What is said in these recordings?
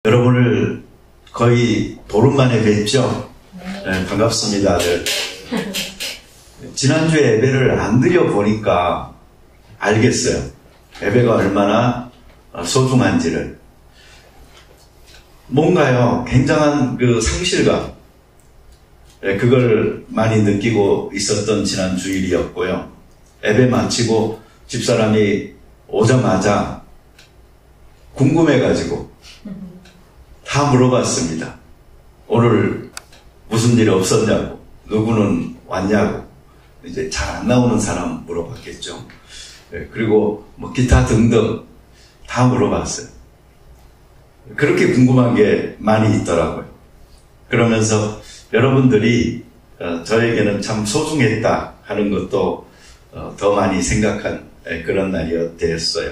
여러분을 거의 보름 만에 뵙죠? 네, 반갑습니다. 지난주에 예배를 안 드려보니까 알겠어요. 예배가 얼마나 소중한지를. 뭔가요, 굉장한 그 상실감, 그걸 많이 느끼고 있었던 지난 주일이었고요. 예배 마치고 집사람이 오자마자 궁금해가지고 다 물어봤습니다. 오늘 무슨 일이 없었냐고, 누구는 왔냐고, 이제 잘 안 나오는 사람 물어봤겠죠. 그리고 뭐 기타 등등 다 물어봤어요. 그렇게 궁금한 게 많이 있더라고요. 그러면서 여러분들이 저에게는 참 소중했다 하는 것도 더 많이 생각한 그런 날이었어요.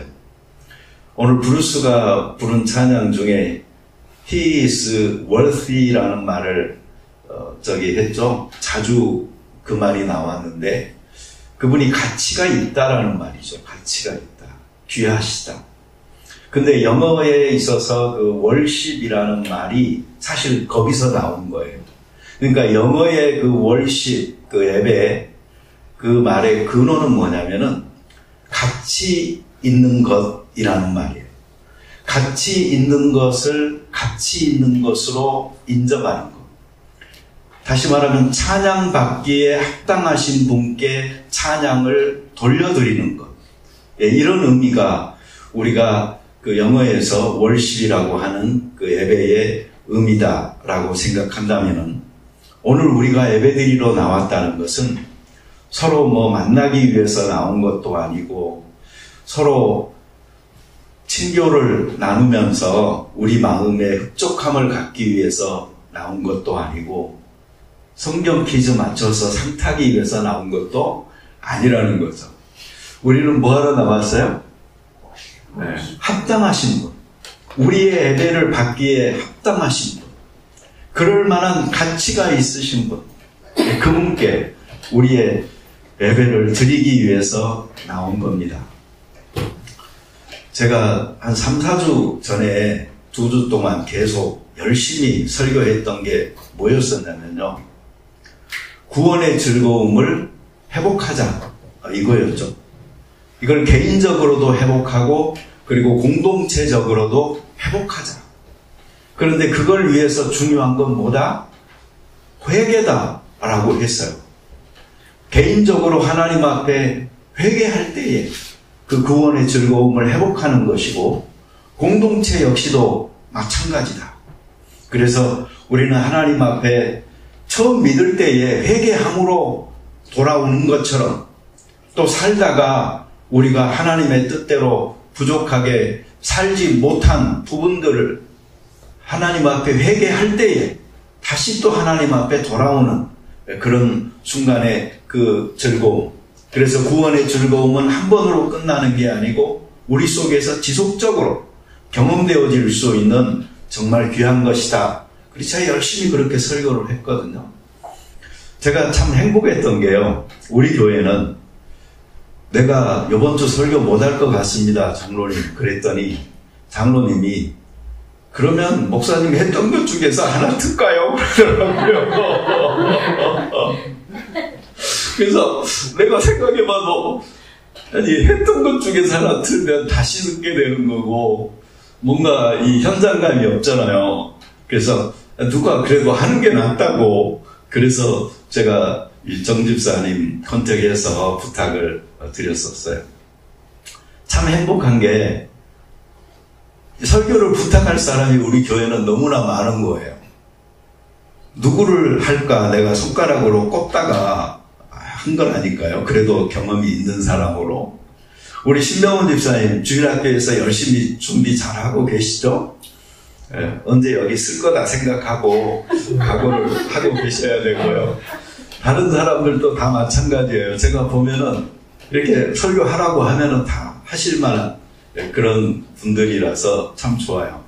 오늘 브루스가 부른 찬양 중에 He is worthy라는 말을 했죠. 자주 그 말이 나왔는데 그분이 가치가 있다라는 말이죠. 가치가 있다. 귀하시다. 근데 영어에 있어서 그 worship이라는 말이 사실 거기서 나온 거예요. 그러니까 영어의 그 worship, 그 예배, 그 말의 근원은 뭐냐면은 가치 있는 것이라는 말이에요. 가치 있는 것을 가치 있는 것으로 인정하는 것. 다시 말하면 찬양받기에 합당하신 분께 찬양을 돌려드리는 것. 이런 의미가 우리가 그 영어에서 월십이라고 하는 그 예배의 의미다라고 생각한다면은 오늘 우리가 예배드리러 나왔다는 것은 서로 뭐 만나기 위해서 나온 것도 아니고 서로 친교를 나누면서 우리 마음의 흡족함을 갖기 위해서 나온 것도 아니고 성경 퀴즈 맞춰서 상 타기 위해서 나온 것도 아니라는 거죠. 우리는 뭐하러 나왔어요? 네, 합당하신 분. 우리의 예배를 받기에 합당하신 분. 그럴 만한 가치가 있으신 분. 그분께 우리의 예배를 드리기 위해서 나온 겁니다. 제가 한 3, 4주 전에 2주 동안 계속 열심히 설교했던 게 뭐였었냐면요. 구원의 즐거움을 회복하자. 이거였죠. 이걸 개인적으로도 회복하고 그리고 공동체적으로도 회복하자. 그런데 그걸 위해서 중요한 건 뭐다? 회개다라고 했어요. 개인적으로 하나님 앞에 회개할 때에 그 구원의 즐거움을 회복하는 것이고 공동체 역시도 마찬가지다. 그래서 우리는 하나님 앞에 처음 믿을 때에 회개함으로 돌아오는 것처럼 또 살다가 우리가 하나님의 뜻대로 부족하게 살지 못한 부분들을 하나님 앞에 회개할 때에 다시 또 하나님 앞에 돌아오는 그런 순간의 그 즐거움. 그래서 구원의 즐거움은 한 번으로 끝나는 게 아니고 우리 속에서 지속적으로 경험되어질 수 있는 정말 귀한 것이다. 그래서 제가 열심히 그렇게 설교를 했거든요. 제가 참 행복했던 게요. 우리 교회는 내가 이번 주 설교 못할 것 같습니다. 장로님. 그랬더니 장로님이 그러면 목사님이 했던 것 중에서 하나 듣까요? 그러더라고요. 그래서 내가 생각해봐도 아니 했던 것 중에서 하나 틀면 다시 듣게 되는 거고 뭔가 이 현장감이 없잖아요. 그래서 누가 그래도 하는 게 낫다고 그래서 제가 이 정집사님 컨택해서 부탁을 드렸었어요. 참 행복한 게 설교를 부탁할 사람이 우리 교회는 너무나 많은 거예요. 누구를 할까 내가 손가락으로 꼽다가 한 건 아닐까요? 그래도 경험이 있는 사람으로. 우리 신명훈 집사님 주일학교에서 열심히 준비 잘하고 계시죠? 언제 여기 쓸 거다 생각하고 각오를 하고 계셔야 되고요. 다른 사람들도 다 마찬가지예요. 제가 보면은 이렇게 설교하라고 하면은 다 하실 만한 그런 분들이라서 참 좋아요.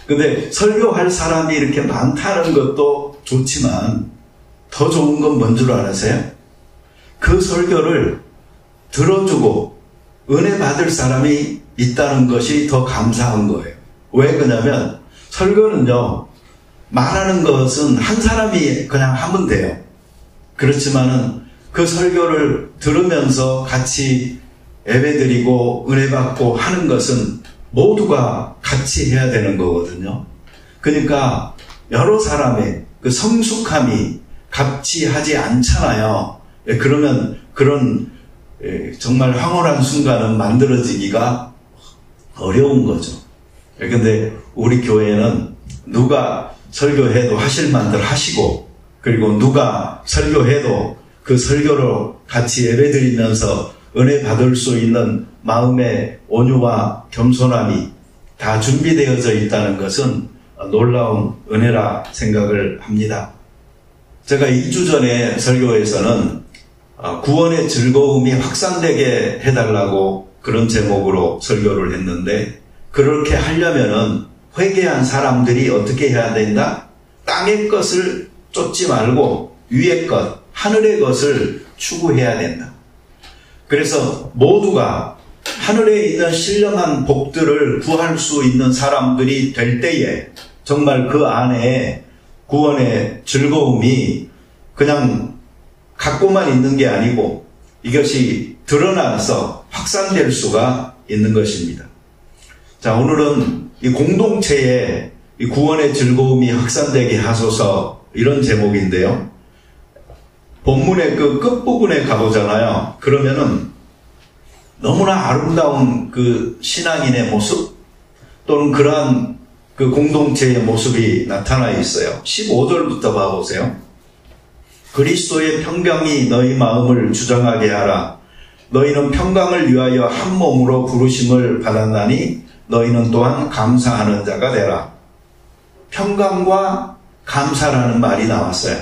근데 설교할 사람이 이렇게 많다는 것도 좋지만 더 좋은 건 뭔 줄 아세요? 그 설교를 들어주고 은혜 받을 사람이 있다는 것이 더 감사한 거예요. 왜 그러냐면 설교는요, 말하는 것은 한 사람이 그냥 하면 돼요. 그렇지만은 그 설교를 들으면서 같이 예배드리고 은혜 받고 하는 것은 모두가 같이 해야 되는 거거든요. 그러니까 여러 사람의 그 성숙함이 같이 하지 않잖아요. 그러면 그런 정말 황홀한 순간은 만들어지기가 어려운 거죠. 그런데 우리 교회는 누가 설교해도 하실 만들 하시고, 그리고 누가 설교해도 그 설교로 같이 예배드리면서 은혜 받을 수 있는 마음의 온유와 겸손함이 다 준비되어져 있다는 것은 놀라운 은혜라 생각을 합니다. 제가 2주 전에 설교에서는 구원의 즐거움이 확산되게 해달라고 그런 제목으로 설교를 했는데, 그렇게 하려면은 회개한 사람들이 어떻게 해야 된다? 땅의 것을 쫓지 말고 위의 것, 하늘의 것을 추구해야 된다. 그래서 모두가 하늘에 있는 신령한 복들을 구할 수 있는 사람들이 될 때에 정말 그 안에 구원의 즐거움이 그냥 갖고만 있는 게 아니고 이것이 드러나서 확산될 수가 있는 것입니다. 자, 오늘은 이 공동체에 이 구원의 즐거움이 확산되게 하소서, 이런 제목인데요. 본문의 그 끝부분에 가보잖아요. 그러면은 너무나 아름다운 그 신앙인의 모습 또는 그러한 그 공동체의 모습이 나타나 있어요. 15절부터 봐보세요. 그리스도의 평강이 너희 마음을 주장하게 하라. 너희는 평강을 위하여 한 몸으로 부르심을 받았나니 너희는 또한 감사하는 자가 되라. 평강과 감사라는 말이 나왔어요.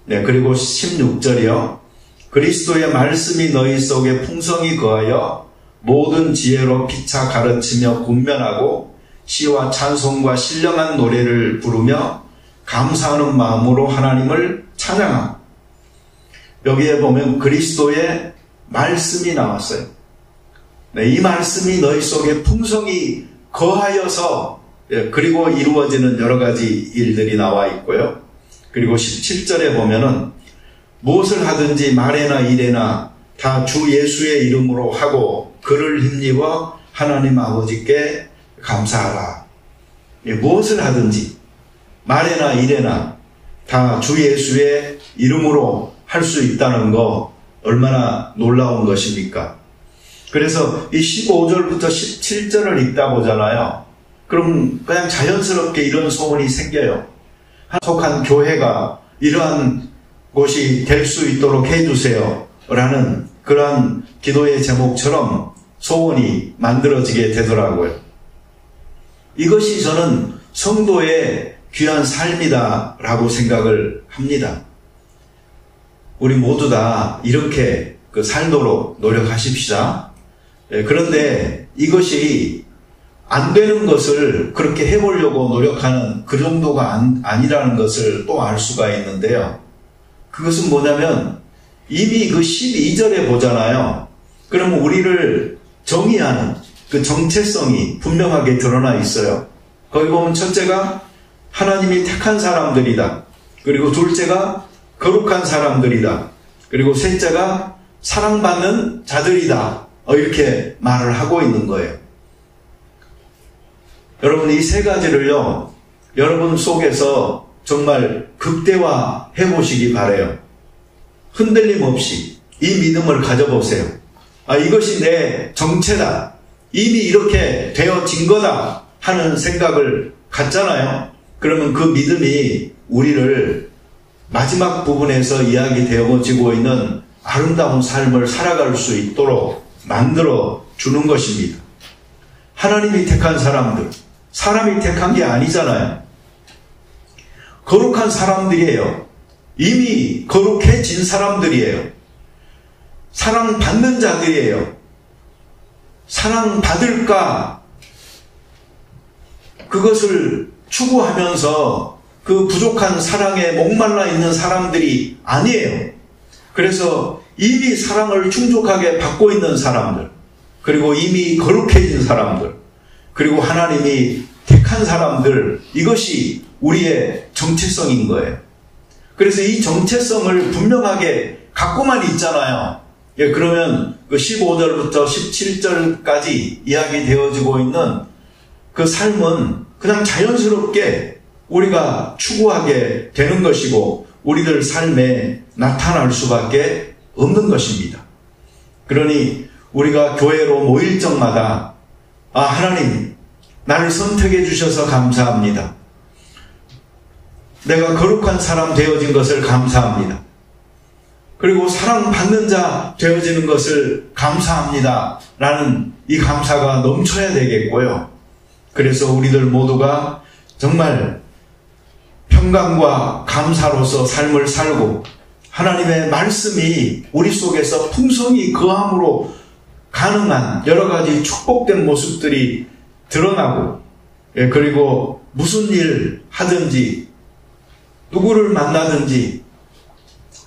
네, 그리고 16절이요. 그리스도의 말씀이 너희 속에 풍성히 거하여 모든 지혜로 피차 가르치며 군면하고 시와 찬송과 신령한 노래를 부르며 감사하는 마음으로 하나님을 찬양함. 여기에 보면 그리스도의 말씀이 나왔어요. 네, 이 말씀이 너희 속에 풍성히 거하여서, 그리고 이루어지는 여러 가지 일들이 나와 있고요. 그리고 17절에 보면은 무엇을 하든지 말에나 일에나 다 주 예수의 이름으로 하고 그를 힘입어 하나님 아버지께 감사하라. 무엇을 하든지 말에나 일에나 다 주 예수의 이름으로 할 수 있다는 거 얼마나 놀라운 것입니까? 그래서 이 15절부터 17절을 읽다 보잖아요. 그럼 그냥 자연스럽게 이런 소원이 생겨요. 속한 교회가 이러한 곳이 될 수 있도록 해주세요 라는 그러한 기도의 제목처럼 소원이 만들어지게 되더라고요. 이것이 저는 성도의 귀한 삶이다 라고 생각을 합니다. 우리 모두 다 이렇게 살도록 노력하십시다. 그런데 이것이 안 되는 것을 그렇게 해보려고 노력하는 그 정도가 아니라는 것을 또 알 수가 있는데요. 그것은 뭐냐면 이미 그 12절에 보잖아요. 그러면 우리를 정의하는 그 정체성이 분명하게 드러나 있어요. 거기 보면 첫째가 하나님이 택한 사람들이다. 그리고 둘째가 거룩한 사람들이다. 그리고 셋째가 사랑받는 자들이다. 이렇게 말을 하고 있는 거예요. 여러분, 이 세 가지를요, 여러분 속에서 정말 극대화해 보시기 바라요. 흔들림 없이 이 믿음을 가져보세요. 이것이 내 정체다. 이미 이렇게 되어진 거다 하는 생각을 갖잖아요. 그러면 그 믿음이 우리를 마지막 부분에서 이야기되어지고 있는 아름다운 삶을 살아갈 수 있도록 만들어 주는 것입니다. 하나님이 택한 사람들, 사람이 택한 게 아니잖아요. 거룩한 사람들이에요. 이미 거룩해진 사람들이에요. 사랑받는 자들이에요. 사랑받을까? 그것을 추구하면서 그 부족한 사랑에 목말라 있는 사람들이 아니에요. 그래서 이미 사랑을 충족하게 받고 있는 사람들, 그리고 이미 거룩해진 사람들, 그리고 하나님이 택한 착한 사람들, 이것이 우리의 정체성인 거예요. 그래서 이 정체성을 분명하게 갖고만 있잖아요. 예, 그러면 그 15절부터 17절까지 이야기되어지고 있는 그 삶은 그냥 자연스럽게 우리가 추구하게 되는 것이고 우리들 삶에 나타날 수밖에 없는 것입니다. 그러니 우리가 교회로 모일 적마다 하나님 나를 선택해 주셔서 감사합니다. 내가 거룩한 사람 되어진 것을 감사합니다. 그리고 사랑받는 자 되어지는 것을 감사합니다. 라는 이 감사가 넘쳐야 되겠고요. 그래서 우리들 모두가 정말 평강과 감사로서 삶을 살고 하나님의 말씀이 우리 속에서 풍성히 거함으로 가능한 여러 가지 축복된 모습들이 드러나고, 그리고 무슨 일 하든지 누구를 만나든지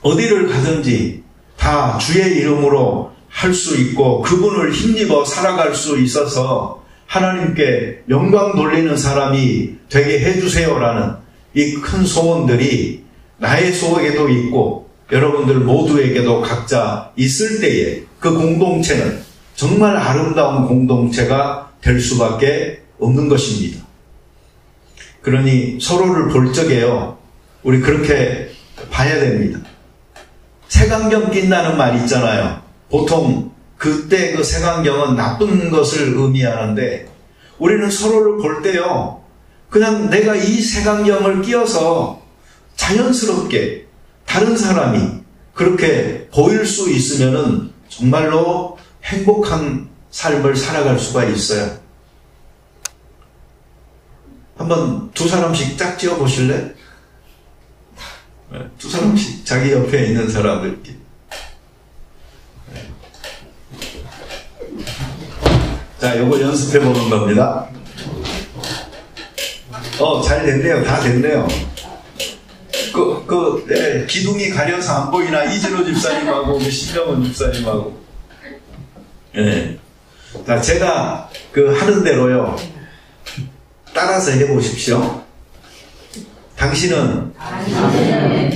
어디를 가든지 다 주의 이름으로 할 수 있고 그분을 힘입어 살아갈 수 있어서 하나님께 영광 돌리는 사람이 되게 해주세요라는 이 큰 소원들이 나의 속에도 있고 여러분들 모두에게도 각자 있을 때에 그 공동체는 정말 아름다운 공동체가 될 수밖에 없는 것입니다. 그러니 서로를 볼 적에요, 우리 그렇게 봐야 됩니다. 색안경 낀다는 말 있잖아요. 보통 그때 그 색안경은 나쁜 것을 의미하는데 우리는 서로를 볼 때요, 그냥 내가 이 색안경을 끼워서 자연스럽게 다른 사람이 그렇게 보일 수 있으면은 정말로 행복한 삶을 살아갈 수가 있어요. 한번 두 사람씩 짝 지어 보실래? 두 사람씩 자기 옆에 있는 사람들끼리. 자, 요거 연습해 보는 겁니다. 잘 됐네요. 다 됐네요. 기둥이 가려서 안 보이나? 이진호 집사님하고 신병원 집사님하고. 예. 자, 제가 하는 대로요, 따라서 해보십시오. 당신은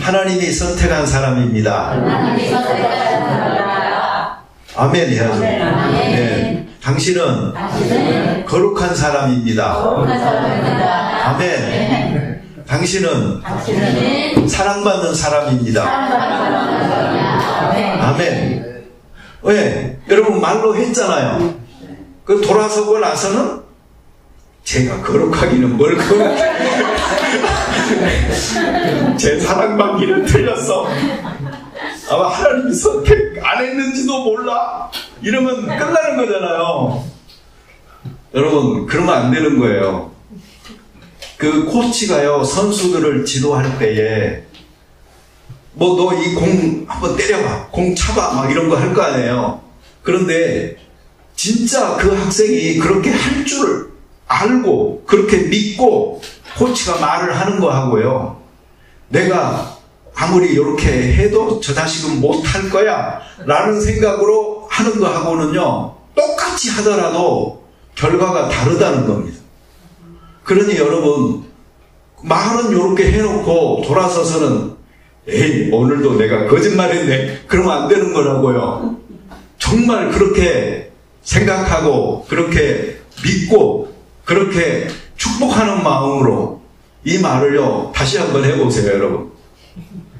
하나님이 선택한 사람입니다. 아멘 해야죠. 네. 당신은 거룩한 사람입니다. 아멘. 당신은 사랑받는 사람입니다. 아멘. 왜? 여러분 말로 했잖아요. 그 돌아서고 나서는 제가 거룩하기는 뭘 거룩해. 제 사랑받기는 틀렸어. 아마 하나님이 선택 안 했는지도 몰라. 이러면 끝나는 거잖아요. 여러분, 그러면 안 되는 거예요. 그 코치가요, 선수들을 지도할 때에 너 이 공 한번 때려봐, 공 차봐, 막 이런 거 할 거 아니에요. 그런데 진짜 그 학생이 그렇게 할 줄 알고 그렇게 믿고 코치가 말을 하는 거 하고요, 내가 아무리 이렇게 해도 저 자식은 못할 거야 라는 생각으로 하는 거 하고는요, 똑같이 하더라도 결과가 다르다는 겁니다. 그러니 여러분, 말은 이렇게 해놓고 돌아서서는 에이, 오늘도 내가 거짓말했네, 그러면 안 되는 거라고요. 정말 그렇게 생각하고 그렇게 믿고 그렇게 축복하는 마음으로 이 말을요, 다시 한번 해보세요. 여러분,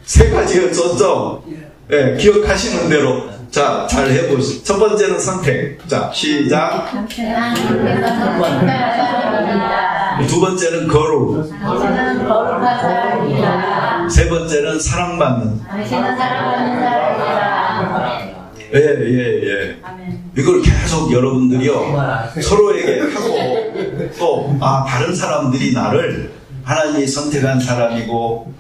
세 가지였었죠? 네, 기억하시는 대로. 자, 잘 해보시죠. 첫 번째는 선택. 자, 시작. 두 번째는 거룩. 세 번째는 사랑받는. 예. 이걸 계속 여러분들이요, 서로에게 하고, 또 다른 사람들이 나를 하나님이 선택한 사람이고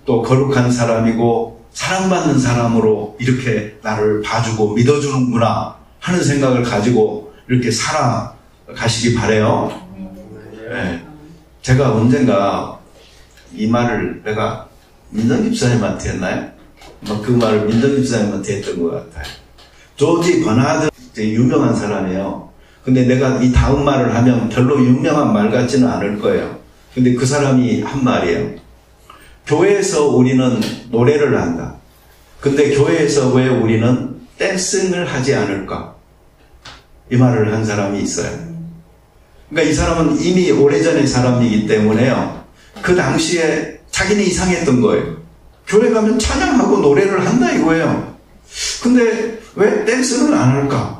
또 거룩한 사람이고 사랑받는 사람으로 이렇게 나를 봐주고 믿어주는구나 하는 생각을 가지고 이렇게 살아가시기 바래요. 네. 제가 언젠가 이 말을 내가 민정 집사님한테 했나요? 그 말을 민정 집사님한테 했던 것 같아요. 조지 버나드, 유명한 사람이에요. 근데 내가 이 다음 말을 하면 별로 유명한 말 같지는 않을 거예요. 근데 그 사람이 한 말이에요. 교회에서 우리는 노래를 한다. 근데 교회에서 왜 우리는 댄싱을 하지 않을까? 이 말을 한 사람이 있어요. 그러니까 이 사람은 이미 오래전의 사람이기 때문에요. 그 당시에 자기는 이상했던 거예요. 교회 가면 찬양하고 노래를 한다 이거예요. 근데 왜 댄스는 안 할까?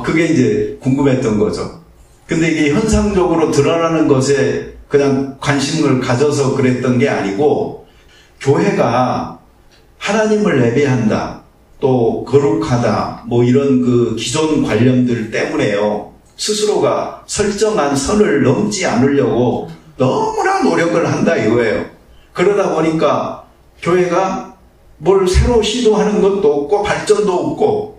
그게 이제 궁금했던 거죠. 근데 이게 현상적으로 드러나는 것에 그냥 관심을 가져서 그랬던 게 아니고, 교회가 하나님을 예배한다, 또 거룩하다, 뭐 이런 그 기존 관념들 때문에요. 스스로가 설정한 선을 넘지 않으려고 너무나 노력을 한다 이거예요. 그러다 보니까 교회가 뭘 새로 시도하는 것도 없고 발전도 없고,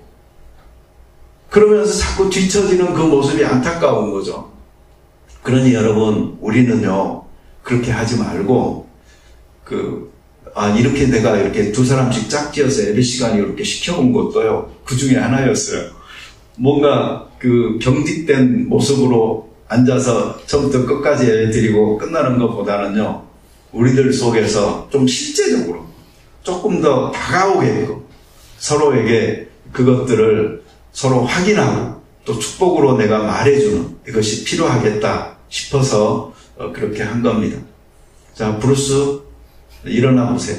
그러면서 자꾸 뒤처지는 그 모습이 안타까운 거죠. 그러니 여러분, 우리는요, 그렇게 하지 말고, 이렇게 내가 이렇게 두 사람씩 짝지어서 예배 시간이 이렇게 시켜본 것도요, 그 중에 하나였어요. 뭔가 그 경직된 모습으로 앉아서 처음부터 끝까지 예배 드리고 끝나는 것보다는요, 우리들 속에서 좀 실제적으로 조금 더 다가오게끔 서로에게 그것들을 서로 확인하고 또 축복으로 내가 말해주는 이것이 필요하겠다 싶어서 그렇게 한 겁니다. 자, 브루스 일어나 보세요.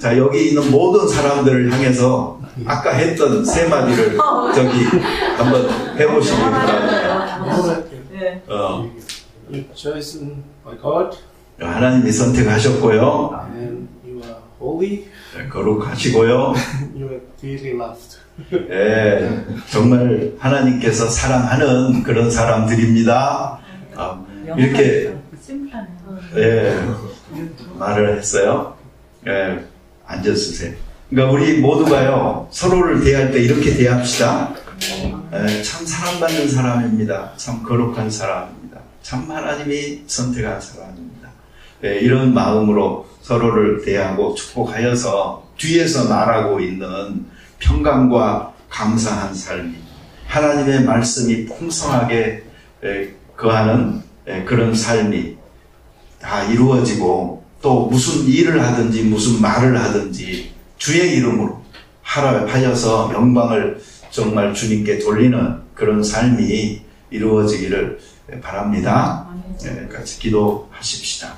자, 여기 있는 모든 사람들을 향해서 아까 했던 세 마디를 저기 한번 해보시기 바랍니다. Chosen by God. 하나님이 선택하셨고요. And you are holy. 거룩하시고요. You are dearly loved. 예, 정말 하나님께서 사랑하는 그런 사람들입니다. 이렇게 말을 했어요. 예, 앉아주세요. 그러니까 우리 모두가요, 서로를 대할 때 이렇게 대합시다. 참 사랑받는 사람입니다. 참 거룩한 사람입니다. 참 하나님이 선택한 사람입니다. 이런 마음으로 서로를 대하고 축복하여서 뒤에서 말하고 있는 평강과 감사한 삶이, 하나님의 말씀이 풍성하게 거하는 그런 삶이 다 이루어지고, 또 무슨 일을 하든지 무슨 말을 하든지 주의 이름으로 하여서 영광을 정말 주님께 돌리는 그런 삶이 이루어지기를 바랍니다. 같이 기도하십시다.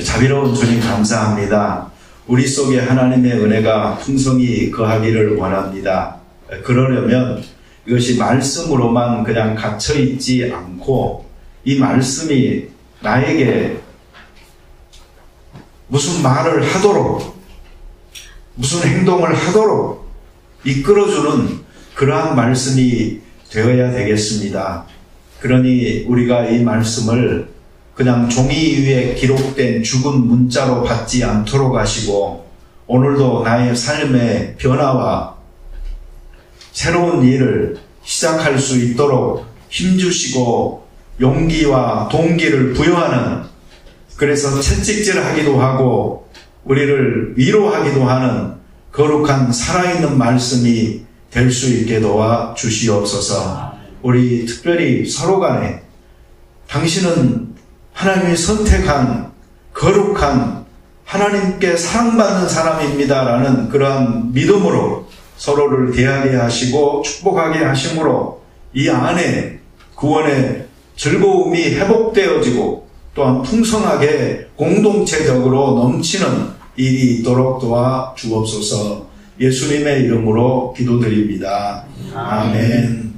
자비로운 주님 감사합니다. 우리 속에 하나님의 은혜가 풍성히 거하기를 원합니다. 그러려면 이것이 말씀으로만 그냥 갇혀있지 않고, 이 말씀이 나에게 무슨 말을 하도록, 무슨 행동을 하도록 이끌어주는 그러한 말씀이 되어야 되겠습니다. 그러니 우리가 이 말씀을 그냥 종이 위에 기록된 죽은 문자로 받지 않도록 하시고, 오늘도 나의 삶의 변화와 새로운 일을 시작할 수 있도록 힘주시고 용기와 동기를 부여하는, 그래서 채찍질하기도 하고 우리를 위로하기도 하는 거룩한 살아있는 말씀이 될 수 있게 도와 주시옵소서. 우리 특별히 서로 간에 당신은 하나님이 선택한 거룩한 하나님께 사랑받는 사람입니다라는 그러한 믿음으로 서로를 대하게 하시고 축복하게 하심으로 이 안에 구원의 즐거움이 회복되어지고 또한 풍성하게 공동체적으로 넘치는 일이 있도록 도와 주옵소서. 예수님의 이름으로 기도드립니다. 아멘.